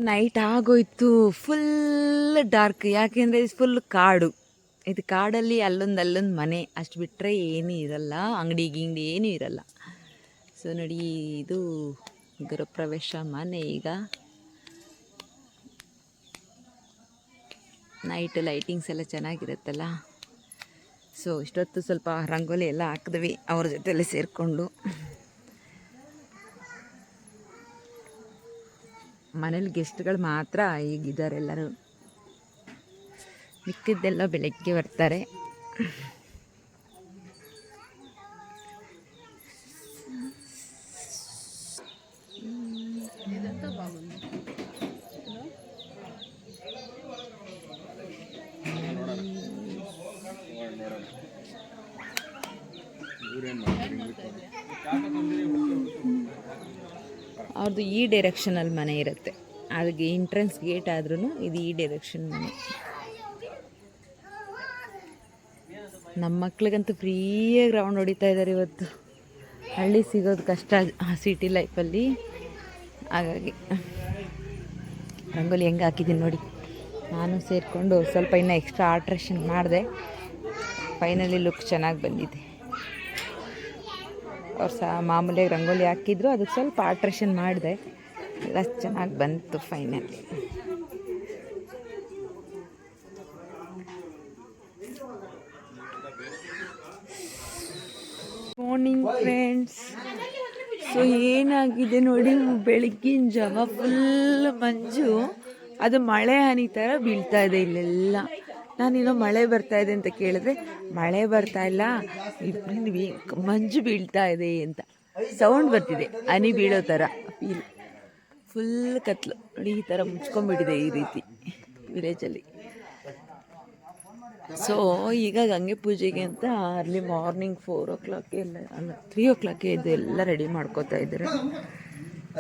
Night ಆಗೋಯ್ತು, full dark. ಯಾಕೆಂದರೆ full ಕಾಡು. ಇದು ಕಾಡಲ್ಲಿ ಅಲ್ಲೊಂದು ಮನೆ, ಅಷ್ಟು ಬಿಟ್ಟರೆ ಏನೂ ಇರಲ್ಲ, ಅಂಗಡಿ ಗಿಂಗಡಿ ಏನೂ ಇರಲ್ಲ. ಸೊ ನೋಡಿ, ಇದು ಗೃಹಪ್ರವೇಶ ಮನೆ. ಈಗ ನೈಟ್ ಲೈಟಿಂಗ್ಸ್ ಎಲ್ಲ ಚೆನ್ನಾಗಿರುತ್ತಲ್ಲ. ಸೊ ಇಷ್ಟೊತ್ತು ಸ್ವಲ್ಪ ರಂಗೋಲಿ ಎಲ್ಲ ಹಾಕಿದ್ವಿ ಅವ್ರ ಜೊತೆಯಲ್ಲಿ ಸೇರಿಕೊಂಡು. ಮನೇಲಿ ಗೆಸ್ಟ್ಗಳು ಮಾತ್ರ ಈಗಿದ್ದಾರೆ, ಎಲ್ಲರೂ ಮಿಕ್ಕಿದ್ದೆಲ್ಲ ಬೆಳಗ್ಗೆ ಬರ್ತಾರೆ. ಅವ್ರದ್ದು ಈ ಡೈರೆಕ್ಷನಲ್ಲಿ ಮನೆ ಇರುತ್ತೆ, ಅದಕ್ಕೆ ಎಂಟ್ರೆನ್ಸ್ ಗೇಟ್ ಆದ್ರೂ ಇದು ಈ ಡೈರೆಕ್ಷನ್ ಮನೆ. ನಮ್ಮ ಮಕ್ಳಿಗಂತೂ ಫ್ರೀಯಾಗಿ ರೌಂಡ್ ಹೊಡಿತಾ ಇದ್ದಾರೆ ಇವತ್ತು. ಹಳ್ಳಿ ಸಿಗೋದು ಕಷ್ಟ ಸಿಟಿ ಲೈಫಲ್ಲಿ. ಹಾಗಾಗಿ ರಂಗೋಲಿ ಹೆಂಗೆ ಹಾಕಿದ್ದೀನಿ ನೋಡಿ. ನಾನು ಸೇರಿಕೊಂಡು ಸ್ವಲ್ಪ ಇನ್ನೂ ಎಕ್ಸ್ಟ್ರಾ ಆಲ್ಟ್ರೇಷನ್ ಮಾಡಿದೆ. ಫೈನಲಿ ಲುಕ್ ಚೆನ್ನಾಗಿ ಬಂದಿದೆ. ಅವ್ರು ಮಾಮೂಲಿಯಾಗಿ ರಂಗೋಲಿ ಹಾಕಿದ್ರು, ಅದಕ್ಕೆ ಸ್ವಲ್ಪ ಆಲ್ಟ್ರೇಷನ್ ಮಾಡಿದೆ, ಎಲ್ಲ ಚೆನ್ನಾಗಿ ಬಂತು ಫೈನಲಿ. Morning friends. ಸೊ ಏನಾಗಿದೆ ನೋಡಿ, ಬೆಳಗ್ಗಿನ ಜಾವ ಫುಲ್ ಮಂಜು, ಅದು ಮಳೆ ಹನಿ ಥರ ಬೀಳ್ತಾ ಇದೆ ಇಲ್ಲೆಲ್ಲ. ನಾನೇನೋ ಮಳೆ ಬರ್ತಾ ಇದೆ ಅಂತ ಕೇಳಿದ್ರೆ ಮಳೆ ಬರ್ತಾ ಇಲ್ಲ, ಮಂಜು ಬೀಳ್ತಾ ಇದೆ ಅಂತ ಸೌಂಡ್ ಬರ್ತಿದೆ, ಹನಿ ಬೀಳೋ ಥರ ಫೀಲ್. ಫುಲ್ ಕತ್ಲು ನೋಡಿ, ಈ ಥರ ಮುಚ್ಕೊಂಡ್ಬಿಟ್ಟಿದೆ ಈ ರೀತಿ ವಿಲೇಜಲ್ಲಿ. ಸೊ ಈಗ ಗಂಗೆ ಪೂಜೆಗೆ ಅಂತ ಅರ್ಲಿ ಮಾರ್ನಿಂಗ್ 4 o'clock ಎಲ್ಲ ಅಲ್ಲ 3 o'clock ಇದು ಎಲ್ಲ ರೆಡಿ ಮಾಡ್ಕೋತಾ ಇದ್ದಾರೆ.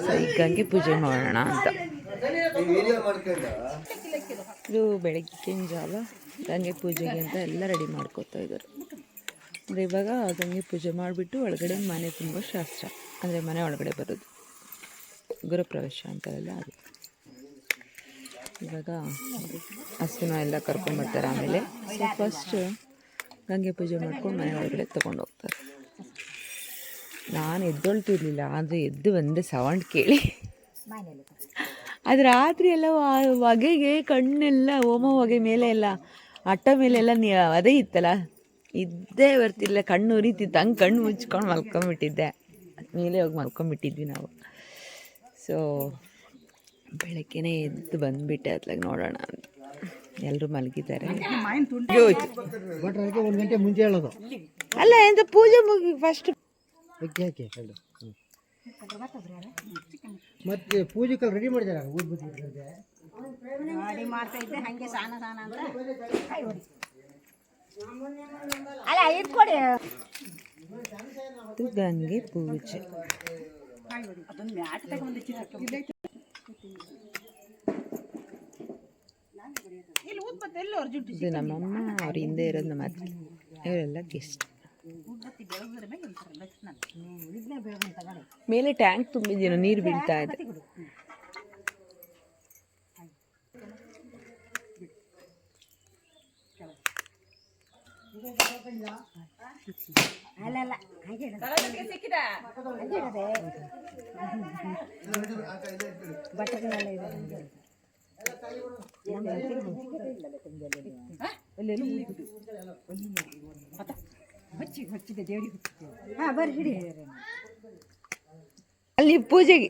ಸೊ ಈಗ ಗಂಗೆ ಪೂಜೆ ಮಾಡೋಣ ಅಂತ. ಇದು ಬೆಳಗ್ಗಿನ ಜಾವ ಗಂಗೆ ಪೂಜೆಗೆ ಅಂತ ಎಲ್ಲ ರೆಡಿ ಮಾಡ್ಕೋತಾ ಇದ್ದಾರೆ. ಅಂದರೆ ಇವಾಗ ಗಂಗೆ ಪೂಜೆ ಮಾಡಿಬಿಟ್ಟು ಒಳಗಡೆ ಮನೆ ತುಂಬ ಶಾಸ್ತ್ರ, ಅಂದರೆ ಮನೆ ಒಳಗಡೆ ಬರೋದು ಗೃಹಪ್ರವೇಶ ಅಂತಾರಲ್ಲ ಅದು. ಇವಾಗ ಹಸುನ ಎಲ್ಲ ಕರ್ಕೊಂಡ್ಬರ್ತಾರೆ. ಆಮೇಲೆ ಸೊ ಫಸ್ಟ್ ಗಂಗೆ ಪೂಜೆ ಮಾಡ್ಕೊಂಡು ಮನೆ ಒಳಗಡೆ ತೊಗೊಂಡೋಗ್ತಾರೆ. ನಾನು ಎದ್ದೊಳ್ತಿರ್ಲಿಲ್ಲ, ಆದರೆ ಎದ್ದು ಬಂದೆ ಸೌಂಡ್ ಕೇಳಿ. ಅದು ರಾತ್ರಿ ಎಲ್ಲ ಹೊಗೆಗೆ ಕಣ್ಣೆಲ್ಲ ಹೋಮ ಹೊಗೆ ಮೇಲೆ ಎಲ್ಲ ಅಟ್ಟ ಮೇಲೆಲ್ಲ ಅದೇ ಇತ್ತಲ್ಲ, ಇದ್ದೇ ಬರ್ತಿಲ್ಲ, ಕಣ್ಣು ಉರಿತಿತ್ತು. ಹಂಗೆ ಕಣ್ಣು ಮುಚ್ಕೊಂಡು ಮಲ್ಕೊಂಬಿಟ್ಟಿದ್ದೆ, ಮೇಲೆ ಹೋಗಿ ಮಲ್ಕೊಂಬಿಟ್ಟಿದ್ವಿ ನಾವು. ಸೊ ಬೆಳಗ್ಗೆನೇ ಎದ್ದು ಬಂದುಬಿಟ್ಟೆ ಅತ್ಲಾಗ ನೋಡೋಣ ಅಂತ. ಎಲ್ಲರೂ ಮಲಗಿದ್ದಾರೆ. ಅಲ್ಲ ಎಂತ ಪೂಜೆ ಮುಗಿ ಫಸ್ಟ್ ಮತ್ತೆ ಪೂಜೆಗೆ ರೆಡಿ ಮಾಡಿದಾರೆ. ಗಂಗೆ ಪೂಜೆ ಇದು ನಮ್ಮಮ್ಮ, ಅವ್ರ ಹಿಂದೆ ಇರೋದು ನಮ್ಮ ಅತ್ತೆ, ಇವರೆಲ್ಲ ಗೆಸ್ಟ್. ಮೇಲೆ ಟ್ಯಾಂಕ್ ತುಂಬಿದ್ದೀನೋ, ನೀರು ಬೀಳ್ತಾ ಇದೆ. ಅಲ್ಲಿ ಪೂಜೆಗೆ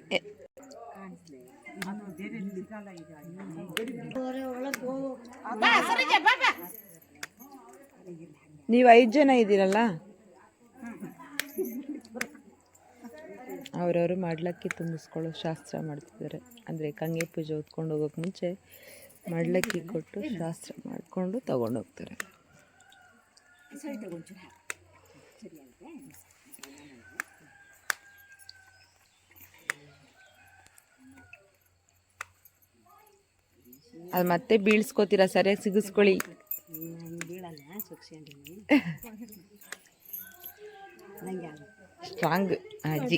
ನೀವು 5 ಜನ ಇದ್ದೀರಲ್ಲ, ಅವರವರು ಮಾಡ್ಲಕ್ಕಿ ತುಂಬಿಸ್ಕೊಳ್ಳೋ ಶಾಸ್ತ್ರ ಮಾಡ್ತಿದ್ದಾರೆ. ಅಂದರೆ ಗಂಗೆ ಪೂಜೆ ಹೊತ್ಕೊಂಡು ಹೋಗೋಕೆ ಮುಂಚೆ ಮಾಡ್ಲಕ್ಕಿ ಕೊಟ್ಟು ಶಾಸ್ತ್ರ ಮಾಡಿಕೊಂಡು ತಗೊಂಡೋಗ್ತಾರೆ. ಅದು ಮತ್ತೆ ಬೀಳ್ಸ್ಕೊತೀರಾ, ಸರಿಯಾಗಿ ಸಿಗಿಸ್ಕೊಳ್ಳಿ. ಸ್ಟ್ರಾಂಗ್ ಅಜ್ಜಿ.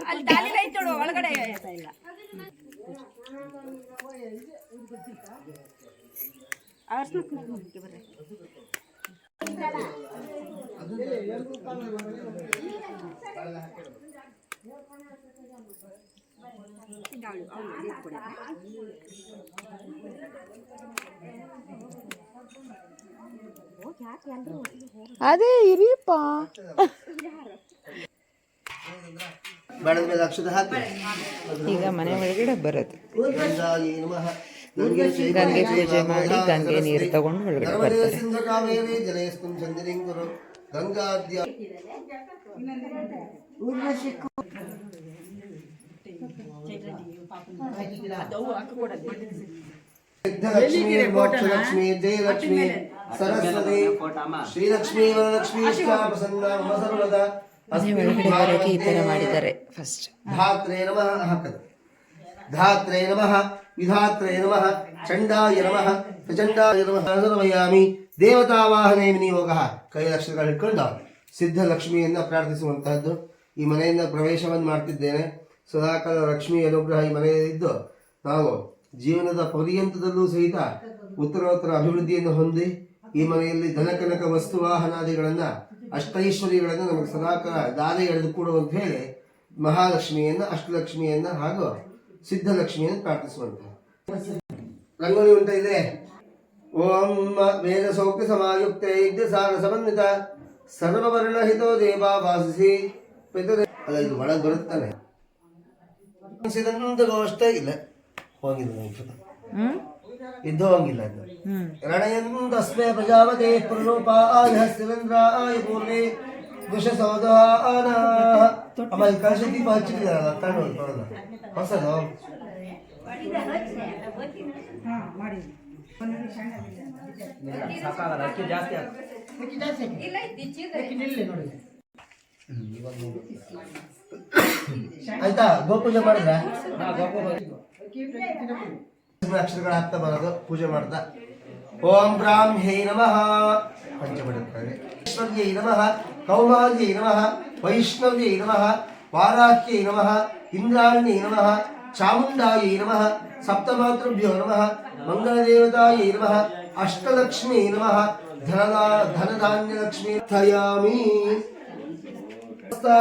ಅದೇ ಇರಿಪ್ಪ. ಈಗ ಮನೆ ಒಳಗಡೆ ಬರೋದು, ಗಂಗೆ ಪೂಜೆ ಮಾಡಿ ಗಂಗೆ ನೀರು ತಗೊಂಡು ಒಳಗಡೆ ಬರ್ತಾರೆ. ಲಕ್ಷ್ಮೀ ಜಯಲಕ್ಷ್ಮೀ ಸರಸ್ವತಿ ಶ್ರೀಲಕ್ಷ್ಮೀ ವರಲಕ್ಷ್ಮೀ ಸರ್ವದ ಮನೆ ಒಳಗಡೆ ಬರೋಕೆ ಈ ಥರ ಮಾಡಿದ್ದಾರೆ. ಫಸ್ಟ್ ಧಾತ್ರೇ ನಮಃ ಹಾಕದು. ಧಾತ್ರೇ ನಮಃ ವಿಧಾತ್ರೇ ನಮಃ ಚಂಡಾಯ ನಮಃ ಪ್ರಚಂಡಾಯ ನಮಃ ಸರ್ವಯಾಮಿ ದೇವತಾವಾಹನೇ ವಿನಿಯೋಗ. ಕೈ ಅಕ್ಷರಗಳು ಇಟ್ಕೊಂಡು ಸಿದ್ಧ ಲಕ್ಷ್ಮಿಯನ್ನ ಪ್ರಾರ್ಥಿಸುವಂತಹದ್ದು. ಈ ಮನೆಯಿಂದ ಪ್ರವೇಶವನ್ನು ಮಾಡ್ತಿದ್ದೇನೆ. ಸದಾಕಾಲ ಲಕ್ಷ್ಮೀ ಅನುಗ್ರಹ ಈ ಮನೆಯಲ್ಲಿದ್ದು ನಾವು ಜೀವನದ ಪರ್ಯಂತದಲ್ಲೂ ಸಹಿತ ಉತ್ತರೋತ್ತರ ಅಭಿವೃದ್ಧಿಯನ್ನು ಹೊಂದಿ ಈ ಮನೆಯಲ್ಲಿ ಧನಕನಕ ವಸ್ತುವಾಹನಾದಿಗಳನ್ನ ಅಷ್ಟೈಶ್ವರ್ಯಗಳನ್ನು ನಮಗೆ ಸದಾಕಾಲ ದಾರಿ ಎಳೆದು ಕೊಡುವಂತ ಹೇಳಿ ಮಹಾಲಕ್ಷ್ಮಿಯನ್ನ ಅಷ್ಟಲಕ್ಷ್ಮಿಯನ್ನ ಹಾಗೂ ಸಿದ್ಧಲಕ್ಷ್ಮಿಯನ್ನು ಪ್ರಾರ್ಥಿಸುವಂತಹ ರಂಗೋಲಿ ಉಂಟ ಇದೆ. ಓಂ ವೇದ ಸೌಖ್ಯ ಸಮಾಯುಕ್ತ ಯಜ್ಞ ಸಾರ ಸಮನ್ವಿತ ಸರ್ವವರ್ಣ ಹಿತೋ ದೇವ ವಾಸಿಸಿ. ಅಲ್ಲ ಇದು ಒಳಗೆ ಬರುತ್ತಾನೆ ಅಷ್ಟೇ ಇಲ್ಲ ಹೋಗಿಲ್ಲ ಇದ್ದು ಹೋಗಿಲ್ಲ. ರಣಯಂತಸ್ಮೇ ಪ್ರಜಾಪತಿ ಪ್ರರೂಪಾಯ ಸ್ಥಿರೇಂದ್ರಾಯ ಪೂರ್ಣೆ ದುಷಸೋದಾನ. ಅಮ್ಮ ಈ ಕಳಶ ದೀಪ ಹಚ್ಚಿದ್ದಾರಲ್ಲ ತಗೊಳ್ಳೋದು ಹೊಸದು. ಆಯ್ತಾ ಗೋಪೂಜೆ ಮಾಡಿದ್ರ ಅಕ್ಷರಗಳು ಹಾಕ್ತಾ ಬರೋದು ಪೂಜೆ ಮಾಡ್ತಾ. ಓಂ ಬ್ರಾಹ್ಮ್ಯೈ ನಮಃ ಪಂಚಮಡುತ್ತಾರೆ. ಈಶ್ವರ್ಯೈ ನಮಃ ಕೌಮಾರ್ಯೈ ನಮಃ ವೈಷ್ಣವ್ಯೈ ನಮಃ ವಾರಾಹ್ಯೈ ನಮಃ ಇಂದ್ರಾಣ್ಯೈ ನಮಃ ಚಾಮುಂಡಾಯೈ ನಮಃ ಸಪ್ತಮಾತೃಭ್ಯೋ ನಮಃ ಮಂಗಳದೇವತಾಯೈ ನಮಃ ಅಷ್ಟಲಕ್ಷ್ಮೀ ನಮಃ ಧನಧಾನ್ಯಲಕ್ಷ್ಮೀ ಥಯಾಮಿ.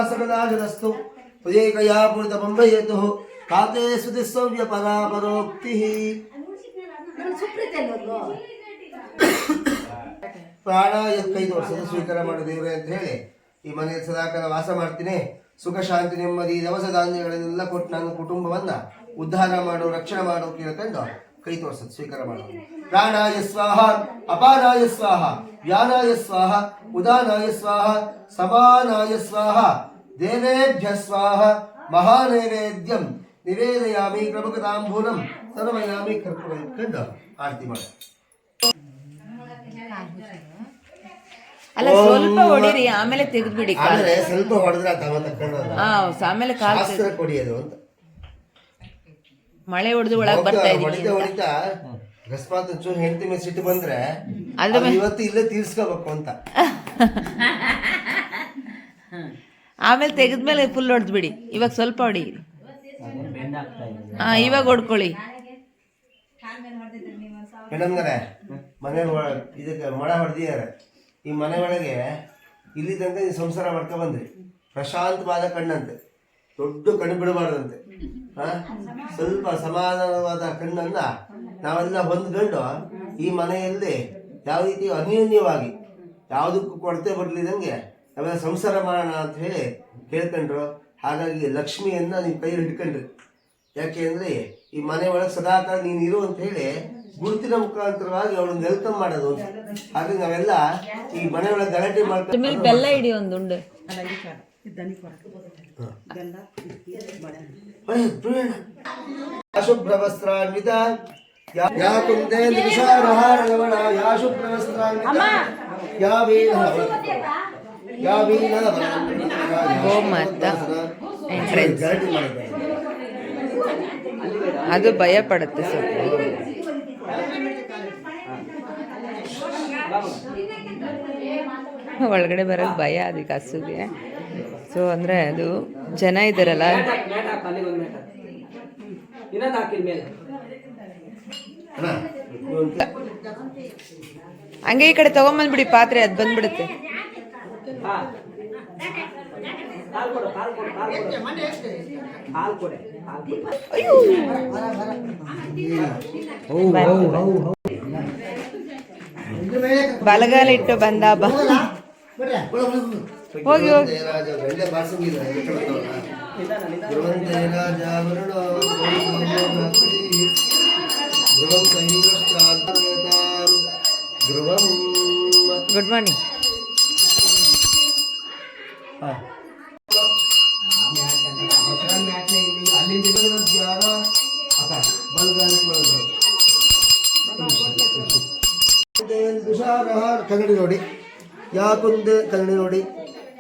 ಸಕಲಾಜನಸ್ತು ತ್ವಯೇಕಯಾ ಪೂರಿತ ಬಂಬಯೇತು ಕಾತೆ ಸುದಿಸವ್ಯ ಪರಾಪರೋಕ್ತಿ. ಪ್ರಾಣಾಯ 5 ವರ್ಷದ ಸ್ವೀಕಾರ ಮಾಡು ದೇವರೇ ಅಂತ ಹೇಳಿ ಈ ಮನೆಯಲ್ಲಿ ಸದಾಕಾಲ ವಾಸ ಮಾಡ್ತೀನಿ. ಸುಖ ಶಾಂತಿ ನೆಮ್ಮದಿ ದವಸ ಧಾನ್ಯಗಳನ್ನೆಲ್ಲ ಕೊಟ್ಟು ನನ್ನ ಕುಟುಂಬವನ್ನ ಉದ್ಧಾರ ಮಾಡು ರಕ್ಷಣೆ ಮಾಡು ಕೇಳ್ಕೊಂಡು ಕೈ ತೋರಿಸೋದು ಸ್ವೀಕಾರ ಮಾಡು. ಪ್ರಾಣಾಯ ಸ್ವಾಹ ಅಪಾನಾಯ ಸ್ವಾಹ ವ್ಯಾನಾಯ ಸ್ವಾಹ ಉದಾನಾಯ ಸ್ವಾಹ ಸಮಾನಾಯ ಸ್ವಾಹ ದೇವೇಭ್ಯ ಸ್ವಾಹ ಮಹಾನೈವೇದ್ಯಂ ನಿವೇದಯಾಮಿ ಪ್ರಮುಖತಾಂಬೂಲಂ ಸರ್ವಯಾಮಿ ಕರ್ಪೂರ ಇಟ್ಕೊಂಡು ಆರತಿ ಮಾಡಿ. ಅಲ್ಲ ಸ್ವಲ್ಪ ಹೊಡಿರಿ ಆಮೇಲೆ ತೆಗೆದ್ಬಿಡಿ. ಆಮೇಲೆ ಸ್ವಲ್ಪ ಹೊಡೆದ್ರೆ ಆಮೇಲೆ ಶಾಸ್ತ್ರ ಕೊಡಿಯೋದು ಅಂತ ಮಳೆ ಹೊಡೆದು ಒಳಗೆ ಬರ್ತಾ ಹೊಡಿತಾ ಹೊಡಿತಾ ಅಕಸ್ಮಾತ್ ಒಂಚೂರು ಹೆಂಡತಿ ಮೇಲೆ ಸಿಟ್ಟು ಬಂದ್ರೆ ಇವತ್ತು ಇಲ್ಲೇ ತೀರ್ಸ್ಕೋಬೇಕು ಅಂತ. ಆಮೇಲೆ ತೆಗೆದ್ಮೇಲೆ ಫುಲ್ ಹೊಡೆದ್ಬಿಡಿ. ಇವಾಗ ಸ್ವಲ್ಪ ಹೊಡಿ. ಇವಾಗ ಹೊಡ್ಕೊಳ್ಳಿ ಮೇಡಮ್ನರೆ. ಮನೆ ಇದಕ್ಕೆ ಮೊಳ ಹೊಡೆದಿದ್ದಾರೆ. ಈ ಮನೆ ಒಳಗೆ ಇಲ್ಲಿ ತನಕ ನೀವು ಸಂಸಾರ ಮಾಡ್ಕೊ ಬಂದ್ರಿ. ಪ್ರಶಾಂತವಾದ ಕಣ್ಣಂತೆ, ದೊಡ್ಡ ಕಣ್ಣು ಬಿಡಬಾರ್ದಂತೆ. ಸ್ವಲ್ಪ ಸಮಾಧಾನವಾದ ಕಣ್ಣನ್ನ ನಾವೆಲ್ಲ ಹೊಂದ್ಕೊಂಡು ಈ ಮನೆಯಲ್ಲಿ ಯಾವ ರೀತಿ ಅನ್ಯೋನ್ಯವಾಗಿ ಯಾವುದಕ್ಕೂ ಕೊರತೆ ಬರಲಿದಂಗೆ ನಾವೆಲ್ಲ ಸಂಸಾರ ಮಾಡೋಣ ಅಂತ ಹೇಳಿ ಕೇಳ್ಕೊಂಡ್ರು. ಹಾಗಾಗಿ ಲಕ್ಷ್ಮಿಯನ್ನ ನೀವು ಕೈಯಲ್ಲಿ ಹಿಡ್ಕೊಂಡ್ರಿ. ಯಾಕೆ ಅಂದ್ರೆ ಈ ಮನೆ ಒಳಗೆ ಸದಾಕಾಲ ನೀನು ಇರು ಅಂತ ಹೇಳಿ ಗುರುತಿನ ಮುಖಾಂತರವಾಗಿ ಅವಳನ್ನ ವೆಲ್ಕಮ್ ಮಾಡೋದು. ಹಾಗಾಗಿ ನಾವೆಲ್ಲ ಈ ಮನೆ ಒಳಗೆ ಗಲಾಟೆ ಮಾಡ್ಕೊಂಡು ಬೆಲ್ಲ ಇಡಿ ಒಂದುಂಡು ಶುಭ್ರವಸ್ತ್ರಾನ್ವಿತ ಯಾ ಕುಂದೇಂದ್ರ ವಿಶಾಲಹಾರ ಲವಣ ಯಾ ಶುಭ್ರವಸ್ತ್ರಾನ್ವಿತ ಯಾ ವೀಣ ಯಾ ವೀಣ ಗೋಮಾತ ಎಂಟ್ರೆನ್ಸ್. ಅದು ಭಯ ಪಡುತ್ತೆ ಸ್ವಲ್ಪ. ಒಳಗಡೆ ಬರೋದು ಭಯ ಅದಕ್ಕೆ ಹಸುಗೆ. ಸೊ ಅಂದರೆ ಅದು ಜನ ಇದ್ದಾರಲ್ಲ ಅಣ್ಣ ಹಂಗೆ ಈ ಕಡೆ ತಗೊಂಬಂದ್ಬಿಡಿ ಪಾತ್ರೆ, ಅದು ಬಂದ್ಬಿಡುತ್ತೆ. ಬಲಗಾಲ ಇಟ್ಟು ಬಂದ ಬಾ. ಹೋಗಿ ಹೋಗಿ. Good morning. ಕನ್ನಡಿ ನೋಡಿ, ಯಾಕುಂದೆ ಕನ್ನಡಿ ನೋಡಿ,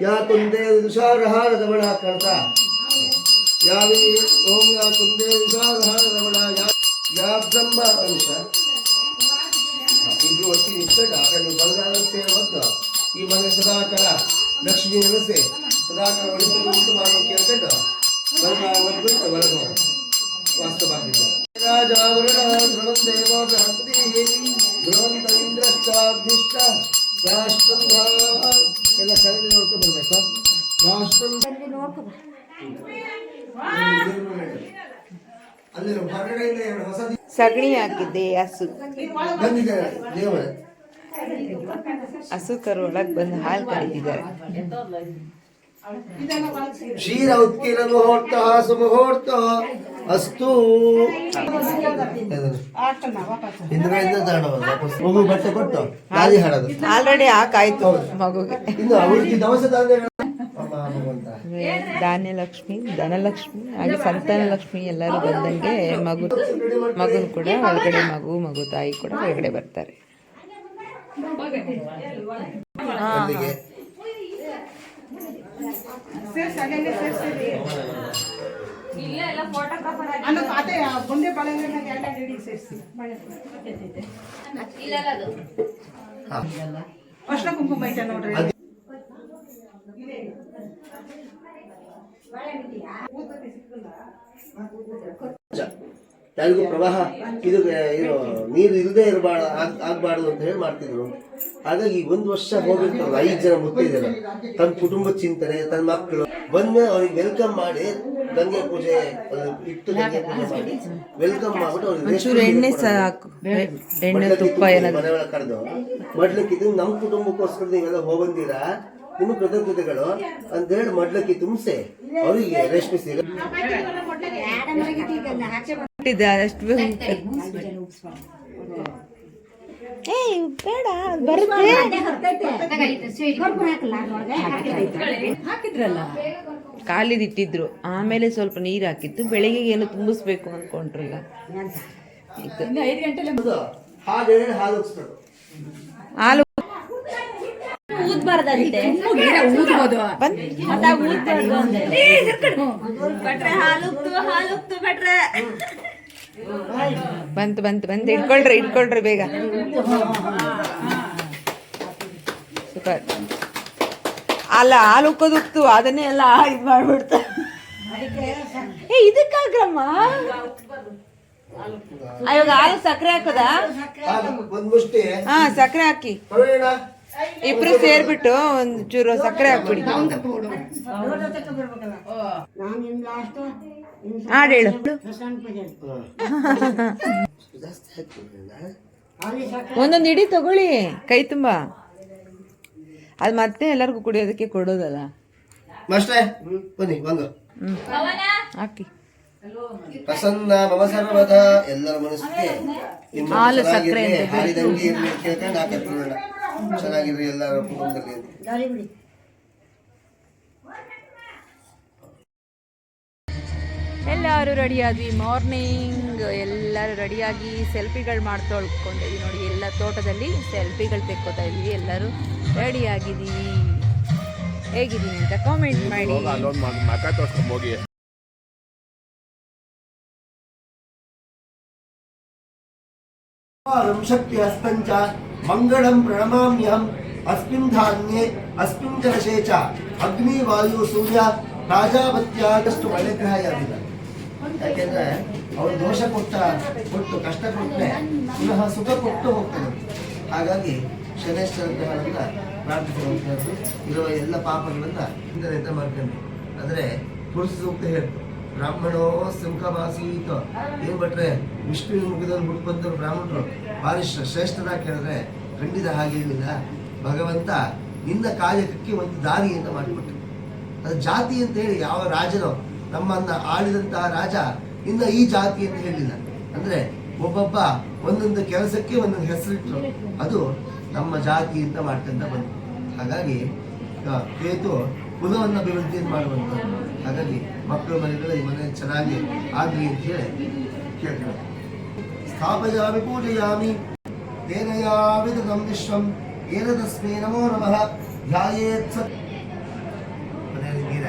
ಯಾಕುಂದೆ ತುಷಾರಹಾರ ರಮಣ ಕರ್ತ ಯಾವಿ ಓಂ ಯಾಕುಂದೆ ತುಷಾರಹಾರ ರಮಣ ಯಾ ಬ್ರಹ್ಮ ಅಂಶ ಇಬ್ರು ಒಟ್ಟಿಗೆ ಇಟ್ಕೊಂಡು ಆಗ ನೀವು ಬಲಗಾಲ ಸೇರುವಂತ ಈ ಮನೆ ಸದಾಕರ ಲಕ್ಷ್ಮೀ ನೆನೆಸೆ ಸದಾಕರ ಒಳಿತು ಉಂಟು ಮಾಡೋ ಕೇಳ್ಕೊಂಡು ಬಲಗಾಲ ಬಿಟ್ಟು ಬಲಗ ವಾಸ್ತವಾಗಿದ್ದ ರಾಜಾವರಣ ಧ್ರುವಂ ದೇವೋ ಬೃಹಸ್ಪತಿ ಧ್ರುವಂತ ಇಂದ್ರಶ್ಚಾಧಿಷ್ಠ ರಾಷ್ಟ್ರಂ ಎಲ್ಲ ಕರೆದು ನೋಡ್ಕೊ ಬರ್ಬೇಕು. ರಾಷ್ಟ್ರಂ ಅಲ್ಲಿ ಹೊರಗಡೆಯಿಂದ ಎರಡು ಹೊಸ ಸಗಣಿ ಹಾಕಿದ್ದೆ. ಹಸು ಬಂದಿದ್ದಾರೆ ದೇವರ ಹಸು ಕರು ಒಳಗೆ ಬಂದು ಹಾಲು ಕರೀತಿದ್ದಾರೆ. ಕ್ಷೀರ ಉತ್ಕೀರ ಮುಹೂರ್ತ ಸುಮುಹೂರ್ತ ಅಸ್ತು. ಹಿಂದ್ಗಡೆಯಿಂದ ತಗೊಂಡು ಮಗು ಬಟ್ಟೆ ಕೊಟ್ಟು ಗಾಳಿ ಹಾಡೋದು ಆಲ್ರೆಡಿ ಹಾಕಾಯ್ತು ಮಗುಗೆ. ಇನ್ನು ಅವಳಿಗೆ ದವಸ ಧಾನ್ಯಗಳು ಧಾನ್ಯಲಕ್ಷ್ಮಿ, ಧನಲಕ್ಷ್ಮಿ ಹಾಗೆ ಸಂತಾನ ಲಕ್ಷ್ಮಿ ಎಲ್ಲರೂ ಬಂದಂಗೆ ಮಗುನ್ ಕೂಡ ಒಳಗಡೆ ಮಗು ತಾಯಿ ಕೂಡ ಒಳಗಡೆ ಬರ್ತಾರೆ. ಅಲ್ಲಿಗೆ ಕುಂಕುಮ ಐತೆ ನೋಡ್ರಿ. ಯಾರಿಗೂ ಪ್ರವಾಹ ಇದು ನೀರು ಇಲ್ಲದೆ ಆಗ್ಬಾರ್ದು ಅಂತ ಹೇಳಿ ಮಾಡ್ತಿದ್ರು. ಹಾಗಾಗಿ 1 ವರ್ಷ ಹೋಗಿರ್ತಾರಲ್ಲ 5 ಜನ ಮುತ್ತೈದೆಯರು ತನ್ನ ಕುಟುಂಬ ಚಿಂತನೆ, ತನ್ನ ಮಕ್ಕಳು ಬಂದ್ಮೇಲೆ ಅವ್ರಿಗೆ ವೆಲ್ಕಮ್ ಮಾಡಿ ಗಂಗೆ ಪೂಜೆ ಇಟ್ಟು ಗಂಗೆ ಪೂಜೆ ಮಾಡಿ ವೆಲ್ಕಮ್ ಮಾಡ್ಬಿಟ್ಟು ಅವ್ರಿಗೆ ಮನೆಯೊಳಗೆ ಕರೆದು ಮಡ್ಲಕ್ಕಿದ್ದು ನಮ್ಮ ಕುಟುಂಬಕ್ಕೋಸ್ಕರ ನೀವೆಲ್ಲ ಹೋಗಂದಿರಾ, ನಿಮ್ಮ ಕೃತಜ್ಞತೆಗಳು ಅಂತ ಹೇಳಿ ಮಡ್ಲಕ್ಕಿ ತುಂಬಿಸಿ ಅವರಿಗೆ ರೇಷ್ಮೆ ಸೀರೆ ಬೇಡ ಬರುತ್ತೆ. ಕಾಲಿದಿಟ್ಟಿದ್ರು, ಆಮೇಲೆ ಸ್ವಲ್ಪ ನೀರು ಹಾಕಿತ್ತು. ಬೆಳಿಗ್ಗೆ ಏನು ತುಂಬಿಸ್ಬೇಕು ಅನ್ಕೊಂಡ್ರಲ್ಲ. ಹಾಲು ಊದ್ಬಾರ್ದಂತೆ, ಬಂತು ಇಟ್ಕೊಳ್ರಿ ಬೇಗ. ಸೂಪರ್. ಅಲ್ಲ ಹಾಲು ಉಕ್ಕೋದು ಅದನ್ನೇ ಎಲ್ಲ ಇದು ಮಾಡ್ಬಿಡ್ತ. ಇದಕ್ಕಾಗ್ರಮ್ಮ ಇವಾಗ ಹಾಲು ಸಕ್ಕರೆ ಹಾಕದ? ಹಾ ಸಕ್ಕರೆ ಹಾಕಿ, ಇಬ್ರು ಸೇರ್ಬಿಟ್ಟು ಒಂದ್ ಚೂರು ಸಕ್ಕರೆ ಹಾಕ್ಬಿಡಿ. ಹಾಡೇಳು. ಒಂದೊಂದು ಇಡೀ ತಗೊಳ್ಳಿ ಕೈ ತುಂಬಾ. ಅದು ಮತ್ತೆ ಎಲ್ಲರಿಗೂ ಕುಡಿಯೋದಕ್ಕೆ ಕೊಡೋದಲ್ಲ. ಹಾಕಿ ಪ್ರಸನ್ನ ಮಮ ಸರ್ವದ ಎಲ್ಲರ ಮನಸ್ಸಿಗೆ ಹಾಲು ಸಕ್ಕರೆ ಹಾಲಿದಂಗೆ ಇರ್ಲಿ ಕೇಳ್ಕೊಂಡು ಹಾಕಿ ಚೆನ್ನಾಗಿರ್ರಿ ಎಲ್ಲರ ಕುಟುಂಬದಲ್ಲಿ. ಎಲ್ಲರೂ ರೆಡಿಯಾದ್ವಿ. ಮಾರ್ನಿಂಗ್ ಎಲ್ಲರೂ ರೆಡಿಯಾಗಿ ಸೆಲ್ಫಿಗಳು ಮಾಡ್ತೊಳ್ಕೊಂಡಿದ್ವಿ. ನೋಡಿ ಎಲ್ಲ ತೋಟದಲ್ಲಿ ಸೆಲ್ಫಿಗಳು ತೆಕ್ಕೋತಾ ಇದ್ವಿ. ಎಲ್ಲರೂ ರೆಡಿಯಾಗಿದ್ದೀವಿ. ಹೇಗಿದ್ದೀನಿ ಅಂತ ಕಾಮೆಂಟ್ ಮಾಡಿ. ಶಕ್ತಿ ಹಸ್ತಂಚ ಮಂಗಳಂ ಪ್ರಣಮಾಮ್ಯಹಂ ಅಸ್ಮಿನ್ ಧಾನ್ಯೆ ಅಸ್ಮಿನ್ ಕಲಶೇ ಚ ಅಗ್ನಿ ವಾಯು ಸೂರ್ಯ ಪ್ರಾಜಾಪತ್ಯಾದಷ್ಟು ಒಳ್ಳೆ ಗ್ರಹ ಯಾರಿಲ್ಲ. ಯಾಕೆಂದ್ರೆ ಅವನು ದೋಷ ಕೊಟ್ಟು ಕಷ್ಟ ಕೊಟ್ಟರೆ ಪುನಃ ಸುಖ ಕೊಟ್ಟು ಹೋಗ್ತಾನೆ. ಹಾಗಾಗಿ ಶನೇಶ್ವರ ಗ್ರಹಗಳನ್ನ ಪ್ರಾರ್ಥಿಸುವಂಥದ್ದು ಇರುವ ಎಲ್ಲ ಪಾಪಗಳನ್ನ ಹಿಂದೆ ಮಾಡ್ಕೊಂಡು ಅಂದರೆ ಪುರುಷ ಸೂಕ್ತ ಹೇಳ್ತು ಬ್ರಾಹ್ಮಣೋ ಸಿಂಹವಾಸೀತ ಏನು ಬಿಟ್ರೆ ವಿಷ್ಣುವಿನ ಮುಖದಲ್ಲಿ ಹುಟ್ಟು ಬಂದವರು ಬ್ರಾಹ್ಮಣರು ಭಾರಿ ಶ್ರೇಷ್ಠರಾಗಿ ಕೇಳಿದ್ರೆ ಖಂಡಿತ ಹಾಗೆ ಹೇಳಿಲ್ಲ. ಭಗವಂತ ನಿನ್ನ ಕಾಯಕಕ್ಕೆ ಒಂದು ದಾರಿಯನ್ನು ಮಾಡಿಕೊಟ್ಟರು. ಅದು ಜಾತಿ ಅಂತ ಹೇಳಿ ಯಾವ ರಾಜನೋ ನಮ್ಮನ್ನ ಆಳಿದಂತಹ ರಾಜ ಇನ್ನ ಈ ಜಾತಿ ಅಂತ ಹೇಳಿಲ್ಲ. ಅಂದ್ರೆ ಒಬ್ಬೊಬ್ಬ ಒಂದೊಂದು ಕೆಲಸಕ್ಕೆ ಒಂದೊಂದು ಹೆಸರಿಟ್ಟರು, ಅದು ನಮ್ಮ ಜಾತಿ ಅಂತ ಮಾಡ್ಕೊಂತ ಬಂತು. ಹಾಗಾಗಿ ಕೇತು ಕುಲವನ್ನು ಅಭಿವೃದ್ಧಿಯನ್ನು ಮಾಡುವಂಥದ್ದು. ಹಾಗಾಗಿ ಮಕ್ಕಳು ಮನೆಗಳು ಈ ಮನೆ ಚೆನ್ನಾಗಿ ಆಗಲಿ ಅಂತ ಹೇಳಿ ಕೇಳ್ತಾರೆ. ಸ್ಥಾಪಯಾಮಿ ಪೂಜೆಯಾಮಿ ತೇನಯಾವಿದಂ ವಿಶ್ವಂ ಏನ ತಸ್ಮೈ ನಮೋ ನಮಃ ಧ್ಯಾಯೇತ್ ಮನೆಯಲ್ಲಿ ನೀರ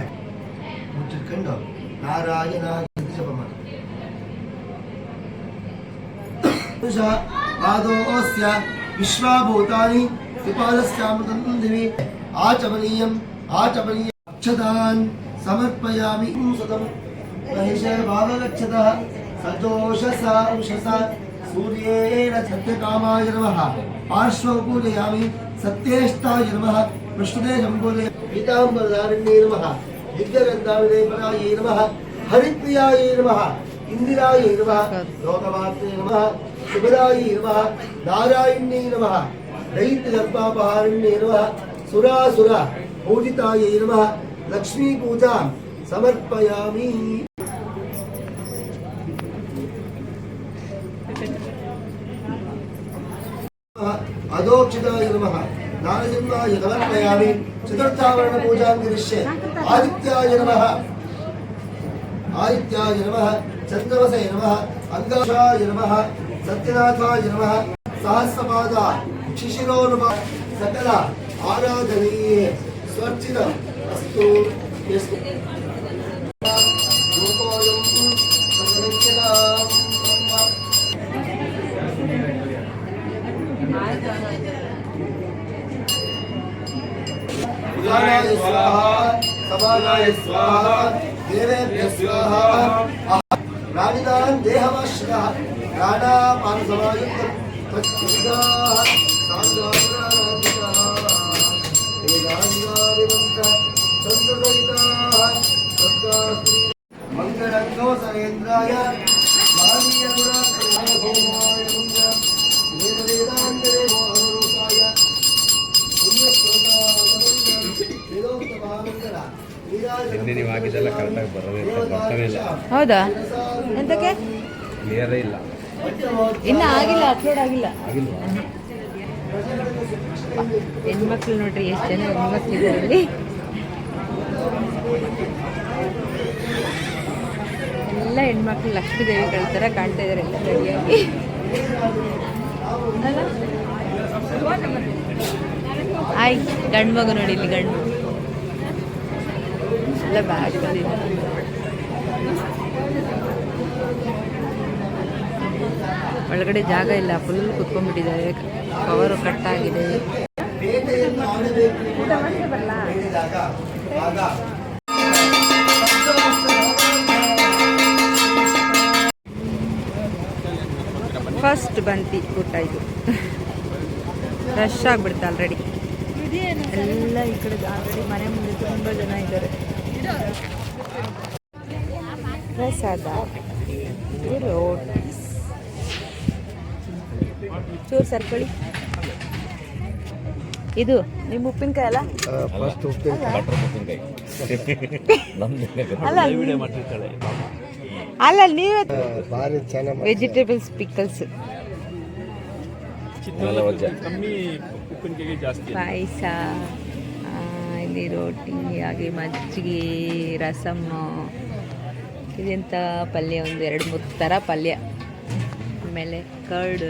ಮುಚ್ಚಿಟ್ಕೊಂಡು ನಾರಾಯಣ ಜಪ ಮಾಡಿ. ಪಾದೋಸ್ಯ ವಿಶ್ವಾಭೂತಾನಿ ತ್ರಿಪಾದಸ್ಯಾಮೃತಂ ದಿವಿ ಆಚಮನೀಯಂ ಅಕ್ಷತಾನ್ ಸಮರ್ಪಯಾಮಿ ಸತಂ ಮಹೇಶರ್ಭಾವಗಚ್ಚತಃ ಸಜೋಷಸಾ ಉಷಸಾ ಸೂರ್ಯೇಣ ಸತ್ಯಕಾಮಾಯ ನಮಃ ಪಾರ್ಶ್ವಂ ಪೂಜಯಾಮಿ ಸತ್ಯೇಷ್ಟಾಯ ನಮಃ ಪೃಷ್ಠದೇಶಂ ಪೂಜಯಾಮಿ ಪೀತಾಂಬರಧಾರಿಣ್ಯೇ ನಮಃ ದಿವ್ಯಗಂಧಾವಿಲೇಪನಾಯೇ ನಮಃ ಹರಿಪ್ರಿಯಾಯೇ ನಮಃ ಇಂದಿರಾಯೇ ನಮಃ ಲೋಕಮಾತ್ರೆ ನಮಃ ಶುಭದಾಯೇ ನಮಃ ನಾರಾಯಣ್ಯೇ ನಮಃ ದೈತ್ಯಗರ್ಭಾಪಹಾರಿಣ್ಯೇ ನಮಃ ಸುರಾಸುರ ಪೂಜಿತಾಯೇ ನಮಃ ಲಕ್ಷ್ಮೀ ಪೂಜಾಂ ಸಮರ್ಪಯಾಮಿ. ಅಧೋಕ್ಷಿತಾಯ ನಮಃ ನಾರಸಿಂಹಾಯ ಸಮರ್ಪಯಾಮಿ. ಚತುರ್ಥಾವರಣ ಪೂಜಾಂ ಕರಿಷ್ಯೆ. ಆದಿತ್ಯಾಯ ನಮಃ ಚಂದ್ರಮಸೇ ನಮಃ ಅಂಗಾಶಾಯ ನಮಃ ಸತ್ಯನಾಥಾಯ ನಮಃ ಸಹಸ್ರಪಾದ ಶಿಶಿರೋ ನಮಃ ಸಕಲ ಆರಾಧನೆಯೇ ಸ್ವರ್ಚಿತ ಅಸ್ತು. उदानाय स्वाहा समानाय स्वाहा देवेभ्यः स्वाहा. प्राणिनां देहमाश्रयः प्राणापानसमायुक्तं तच्चिदाः साङ्गाराधिकाः वेदाङ्गादिमन्त्र सन्तसहिताः सद्गास्त्री मङ्गलङ्गो सरेन्द्राय मानीयगुणाय भौमाय मङ्गलं वेदवेदान्तदेवो अनुरूपाय ನೀವು ಹಾಕಿದ್ದೆಲ್ಲ ಕರೆಕ್ಟಾಗಿ ಬರ್ತಾನೆ ಇಲ್ಲ. ಹೌದಾ? ಎಂತಕ್ಕೆ ಕ್ಲಿಯರೇ ಇಲ್ಲ, ಇನ್ನೂ ಆಗಿಲ್ಲ, ಅಪ್ಲೋಡ್ ಆಗಿಲ್ಲ. ಆಗಿಲ್ವಾ? ಹೆಣ್ಮಕ್ಳು ನೋಡ್ರಿ ಎಷ್ಟು ಜನ ಹೆಣ್ಮಕ್ಳು ಇದರಲ್ಲಿ. ಎಲ್ಲ ಹೆಣ್ಮಕ್ಳು ಲಕ್ಷ್ಮೀ ದೇವಿಗಳ ಥರ ಕಾಣ್ತಾ ಇದ್ದಾರೆ ಎಲ್ಲ ರೆಡಿಯಾಗಿ. ಆಯ್ ಗಂಡು ಮಗು ನೋಡಿ, ಇಲ್ಲಿ ಗಂಡು ಎಲ್ಲ ಬ್ಯಾಗ್ ಬಂದಿದೆ. ಒಳಗಡೆ ಜಾಗ ಇಲ್ಲ, ಫುಲ್ ಕುತ್ಕೊಂಡ್ಬಿಟ್ಟಿದ್ದಾರೆ, ಕವರು ಕಟ್ಟಾಗಿದೆ. ಫಸ್ಟ್ ಬಂತಿ ಊಟ ಇದು. ರಶ್ ಆಗಿಬಿಡುತ್ತೆ ಆಲ್ರೆಡಿ. ಎಲ್ಲ ಈ ಕಡೆ ಆಲ್ರೆಡಿ ಮನೆ ಮುಂದೆ ತುಂಬ ಜನ ಇದ್ದಾರೆ. ಪ್ರಸಾದ ರೋಟಿ ಚೂರು ಸರ್ಕಳಿ. ಇದು ನಿಮ್ಮ ಉಪ್ಪಿನಕಾಯಿ ಅಲ್ಲ? ಅಲ್ಲ ನೀವೇ ವೆಜಿಟೇಬಲ್ಸ್ ಪಿಕಲ್ಸ್, ಪಾಯಸ, ಇಲ್ಲಿ ರೋಟಿ, ಹಾಗೆ ಮಜ್ಜಿಗೆ, ರಸಮ್ಮು, ಇದೆಂಥ ಪಲ್ಯ, ಒಂದು 2-3 ಥರ ಪಲ್ಯ, ಆಮೇಲೆ ಕರ್ಡ್,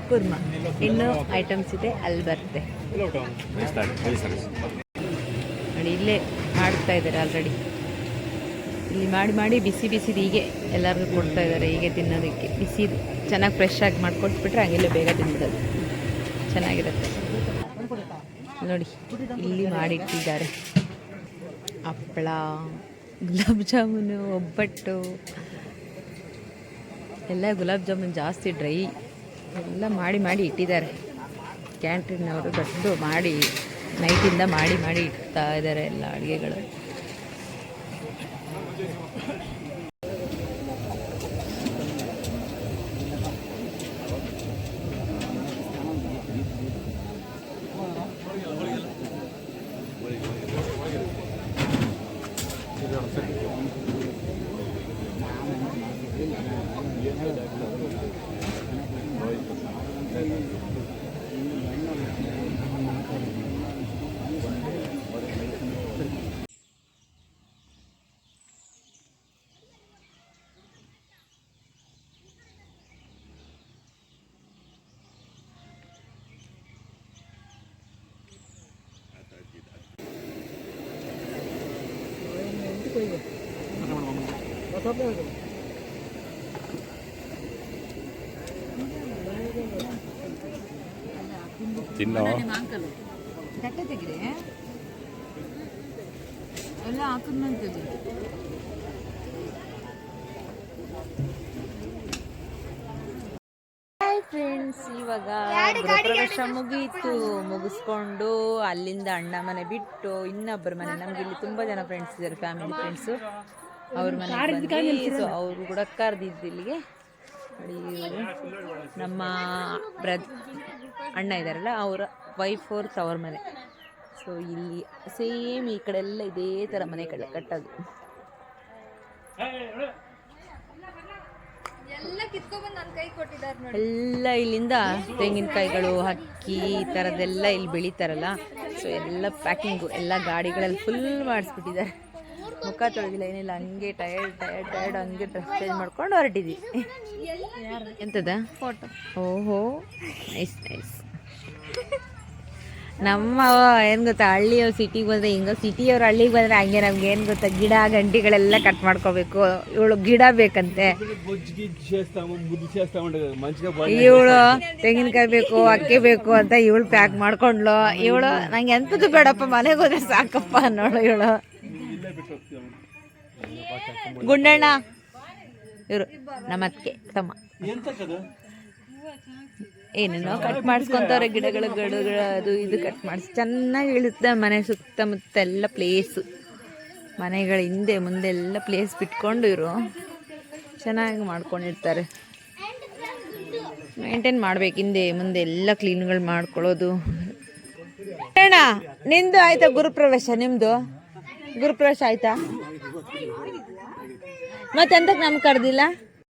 ಕುರ್ಮ, ಇನ್ನೂ ಐಟಮ್ಸ್ ಇದೆ, ಅಲ್ಲಿ ಬರುತ್ತೆ ನೋಡಿ. ಇಲ್ಲೇ ಮಾಡ್ತಾ ಇದ್ದಾರೆ ಆಲ್ರೆಡಿ. ಇಲ್ಲಿ ಮಾಡಿ ಬಿಸಿ ಬಿಸಿದು ಹೀಗೆ ಎಲ್ಲರಿಗೂ ಕೊಡ್ತಾ ಇದ್ದಾರೆ, ಹೀಗೆ ತಿನ್ನೋದಕ್ಕೆ. ಬಿಸಿದು ಚೆನ್ನಾಗಿ ಫ್ರೆಶ್ ಆಗಿ ಮಾಡಿಕೊಟ್ಬಿಟ್ರೆ ಹಂಗೆಲ್ಲ ಬೇಗ ತಿನ್ಬಿಡೋದು, ಚೆನ್ನಾಗಿರುತ್ತೆ ನೋಡಿ. ಇಲ್ಲಿ ಮಾಡಿಟ್ಟಿದ್ದಾರೆ ಹಪ್ಪಳ, ಗುಲಾಬ್ ಜಾಮೂನು, ಒಬ್ಬಟ್ಟು ಎಲ್ಲ ಗುಲಾಬ್ ಜಾಮೂನ್ ಜಾಸ್ತಿ ಡ್ರೈ ಎಲ್ಲ ಮಾಡಿ ಇಟ್ಟಿದ್ದಾರೆ. ಕ್ಯಾಂಟೀನವರು ದೊಡ್ಡ ಮಾಡಿ ನೈಟಿಂದ ಮಾಡಿ ಇಡ್ತಾ ಇದ್ದಾರೆ ಎಲ್ಲ ಅಡುಗೆಗಳು. ತಿನ್ನೋ ಗಟ್ಟೆ ತೆಗಿರಿ ಎಲ್ಲ ಹಾಕಿದ್ಮೇಲೆ ತೆಗಿ. ಫ್ರೆಂಡ್ಸ್, ಇವಾಗ ಗೃಹಪ್ರವೇಶ ಮುಗಿಸ್ಕೊಂಡು ಅಲ್ಲಿಂದ ಅಣ್ಣ ಮನೆ ಬಿಟ್ಟು ಇನ್ನೊಬ್ಬರ ಮನೆ, ನಮ್ಗೆ ಇಲ್ಲಿ ತುಂಬಾ ಜನ ಫ್ರೆಂಡ್ಸ್ ಇದ್ದಾರೆ, ಫ್ಯಾಮಿಲಿ ಫ್ರೆಂಡ್ಸು. ಅವ್ರ ಮನೆ ಅವರು ಕೂಡ ಕರೆದಿದ್ದು ಇಲ್ಲಿಗೆ. ನೋಡಿ, ನಮ್ಮ ಅಣ್ಣ ಇದ್ದಾರಲ್ಲ ಅವರ ವೈಫ್ ಅವ್ರ ತವ್ರ ಮನೆ. ಸೊ ಇಲ್ಲಿ ಸೇಮ್ ಈ ಕಡೆ ಎಲ್ಲ ಇದೇ ಥರ ಮನೆ ಕಟ್ಟೋದು. ಎಲ್ಲ ಇಲ್ಲಿಂದ ತೆಂಗಿನಕಾಯಿಗಳು, ಅಕ್ಕಿ ಈ ಥರದ್ದೆಲ್ಲ ಇಲ್ಲಿ ಬೆಳೀತಾರಲ್ಲ. ಸೊ ಎಲ್ಲ ಪ್ಯಾಕಿಂಗು ಎಲ್ಲ ಗಾಡಿಗಳಲ್ಲಿ ಫುಲ್ ಮಾಡಿಸ್ಬಿಟ್ಟಿದ್ದಾರೆ. ಮುಖ ತೊಳೆದಿಲ್ಲ, ಏನಿಲ್ಲ, ಹಂಗೆ ಟಯರ್ಡ್ ಹಂಗೆ ಡ್ರೆಸ್ ಚೇಂಜ್ ಮಾಡ್ಕೊಂಡು ಹೊರಟಿದ್ವಿ. ಎಂತದ ಫೋಟೋ? ಓಹೋ, ನೈಸ್. ನಮ್ಮ ಏನು ಗೊತ್ತಾ, ಹಳ್ಳಿಯವ್ರು ಸಿಟಿಗೆ ಬಂದರೆ ಹಿಂಗೆ, ಸಿಟಿಯವ್ರು ಹಳ್ಳಿಗೆ ಬಂದರೆ ಹಂಗೆ. ನಮ್ಗೆ ಏನು ಗೊತ್ತಾ, ಗಿಡ ಗಂಟಿಗಳೆಲ್ಲ ಕಟ್ ಮಾಡ್ಕೋಬೇಕು. ಇವಳು ಗಿಡ ಬೇಕಂತೆ, ಇವಳು ತೆಂಗಿನಕಾಯಿ ಬೇಕು, ಅಕ್ಕಿ ಬೇಕು ಅಂತ ಇವಳು ಪ್ಯಾಕ್ ಮಾಡ್ಕೊಂಡ್ಲು. ಇವಳು ನಂಗೆ ಎಂಥದ್ದು ಬೇಡಪ್ಪ, ಮನೆಗೆ ಹೋದ್ರೆ ಸಾಕಪ್ಪ ಅನ್ನೋಳು ಇವಳು. ಗುಂಡಣ್ಣ ಇವರು ನಮ್ಮ ಅತ್ತಿಗೆ ತಮ್ಮ ಏನೇನೋ ಕಟ್ ಮಾಡಿಸ್ಕೊಂತವ್ರೆ, ಗಿಡಗಳು ಅದು ಇದು ಕಟ್ ಮಾಡಿಸಿ ಚೆನ್ನಾಗಿ ಇಳುತ್ತೆ. ಮನೆ ಸುತ್ತಮುತ್ತ ಎಲ್ಲ ಪ್ಲೇಸು, ಮನೆಗಳ ಹಿಂದೆ ಮುಂದೆ ಎಲ್ಲ ಪ್ಲೇಸ್ ಬಿಟ್ಕೊಂಡು ಇವರು ಚೆನ್ನಾಗಿ ಮಾಡ್ಕೊಂಡಿರ್ತಾರೆ. ಮೇಂಟೈನ್ ಮಾಡ್ಬೇಕು, ಹಿಂದೆ ಮುಂದೆ ಎಲ್ಲ ಕ್ಲೀನ್ಗಳು ಮಾಡ್ಕೊಳ್ಳೋದು. ಅಣ್ಣ ನಿಂದು ಆಯ್ತಾ ಗುರುಪ್ರವೇಶ? ನಿಮ್ಮದು ಗುರುಪ್ರವೇಶ ಆಯ್ತಾ? ಮತ್ತೆಂತಕ್ಕೆ ನಮ್ಗೆ ಕರೆದಿಲ್ಲ?